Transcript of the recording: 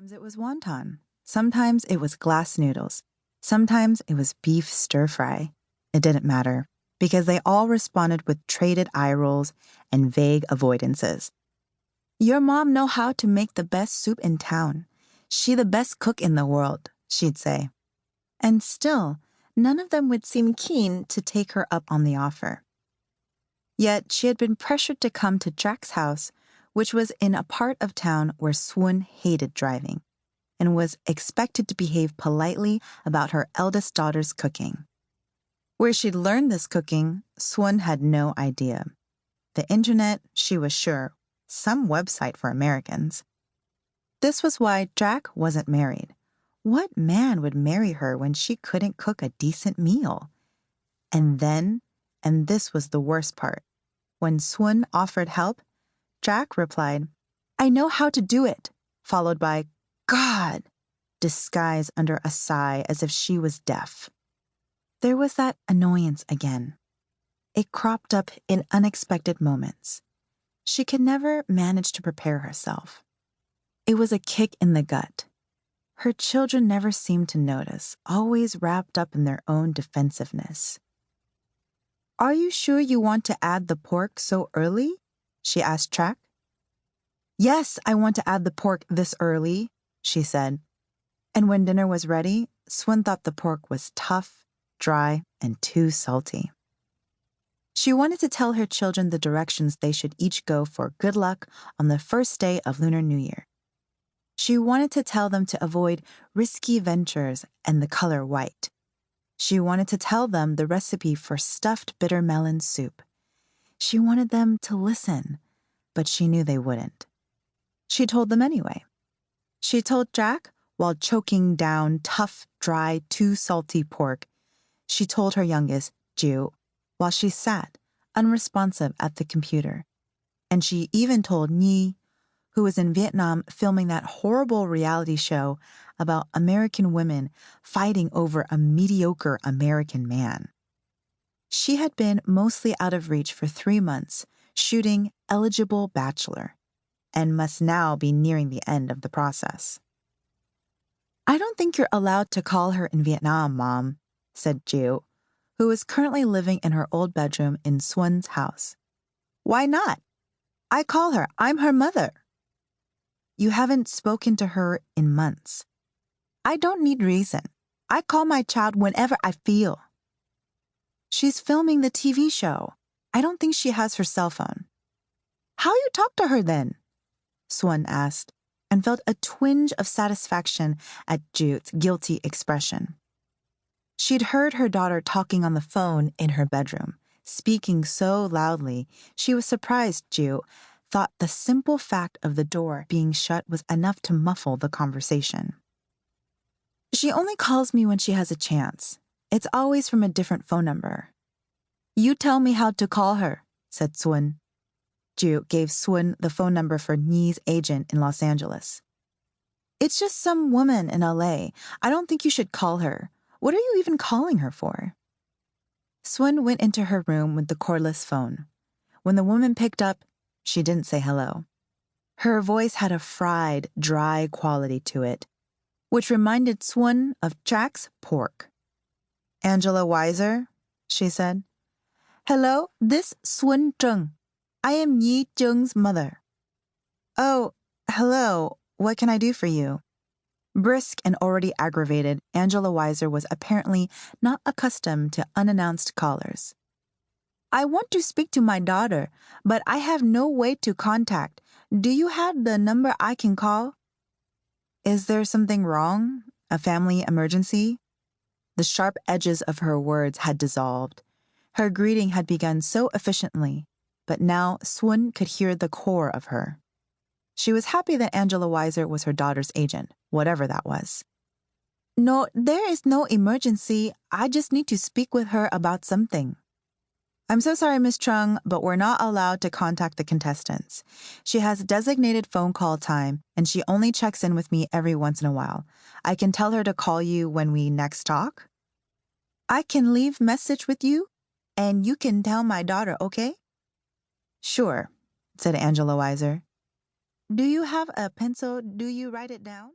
Sometimes it was wonton. Sometimes it was glass noodles. Sometimes it was beef stir-fry. It didn't matter, because they all responded with traded eye rolls and vague avoidances. Your mom know how to make the best soup in town. She the best cook in the world, she'd say. And still, none of them would seem keen to take her up on the offer. Yet she had been pressured to come to Jack's house, which was in a part of town where Swun hated driving, and was expected to behave politely about her eldest daughter's cooking. Where she'd learned this cooking, Swun had no idea. The internet, she was sure, some website for Americans. This was why Jack wasn't married. What man would marry her when she couldn't cook a decent meal? And then, and this was the worst part, when Swun offered help, Jack replied, "I know how to do it," followed by, "God," disguised under a sigh as if she was deaf. There was that annoyance again. It cropped up in unexpected moments. She could never manage to prepare herself. It was a kick in the gut. Her children never seemed to notice, always wrapped up in their own defensiveness. "Are you sure you want to add the pork so early?" she asked Jack. "Yes, I want to add the pork this early," she said. And when dinner was ready, Swun thought the pork was tough, dry, and too salty. She wanted to tell her children the directions they should each go for good luck on the first day of Lunar New Year. She wanted to tell them to avoid risky ventures and the color white. She wanted to tell them the recipe for stuffed bitter melon soup. She wanted them to listen, but she knew they wouldn't. She told them anyway. She told Jack while choking down tough, dry, too salty pork. She told her youngest, Jiu, while she sat, unresponsive at the computer. And she even told Nhi, who was in Vietnam filming that horrible reality show about American women fighting over a mediocre American man. She had been mostly out of reach for 3 months, shooting Eligible Bachelor, and must now be nearing the end of the process. "I don't think you're allowed to call her in Vietnam, Mom," said Jiu, who was currently living in her old bedroom in Swun's house. "Why not? I call her. I'm her mother." "You haven't spoken to her in months." "I don't need reason. I call my child whenever I feel." "She's filming the TV show. I don't think she has her cell phone." "How you talk to her then?" Swun asked, and felt a twinge of satisfaction at Jude's guilty expression. She'd heard her daughter talking on the phone in her bedroom, speaking so loudly she was surprised Jude thought the simple fact of the door being shut was enough to muffle the conversation. "She only calls me when she has a chance. It's always from a different phone number." "You tell me how to call her," said Swun. Ju gave Swun the phone number for Nhi's agent in Los Angeles. "It's just some woman in LA. I don't think you should call her. What are you even calling her for?" Swun went into her room with the cordless phone. When the woman picked up, she didn't say hello. Her voice had a fried, dry quality to it, which reminded Swun of Jack's pork. "Angela Weiser," she said. "Hello, this Swun Zheng. I am Yi Zheng's mother." "Oh, hello. What can I do for you?" Brisk and already aggravated, Angela Weiser was apparently not accustomed to unannounced callers. "I want to speak to my daughter, but I have no way to contact. Do you have the number I can call?" "Is there something wrong? A family emergency?" The sharp edges of her words had dissolved. Her greeting had begun so efficiently, but now Swun could hear the core of her. She was happy that Angela Weiser was her daughter's agent, whatever that was. "No, there is no emergency. I just need to speak with her about something." "I'm so sorry, Miss Chung, but we're not allowed to contact the contestants. She has designated phone call time, and she only checks in with me every once in a while. I can tell her to call you when we next talk." "I can leave message with you, and you can tell my daughter, okay?" "Sure," said Angela Weiser. "Do you have a pencil? Do you write it down?"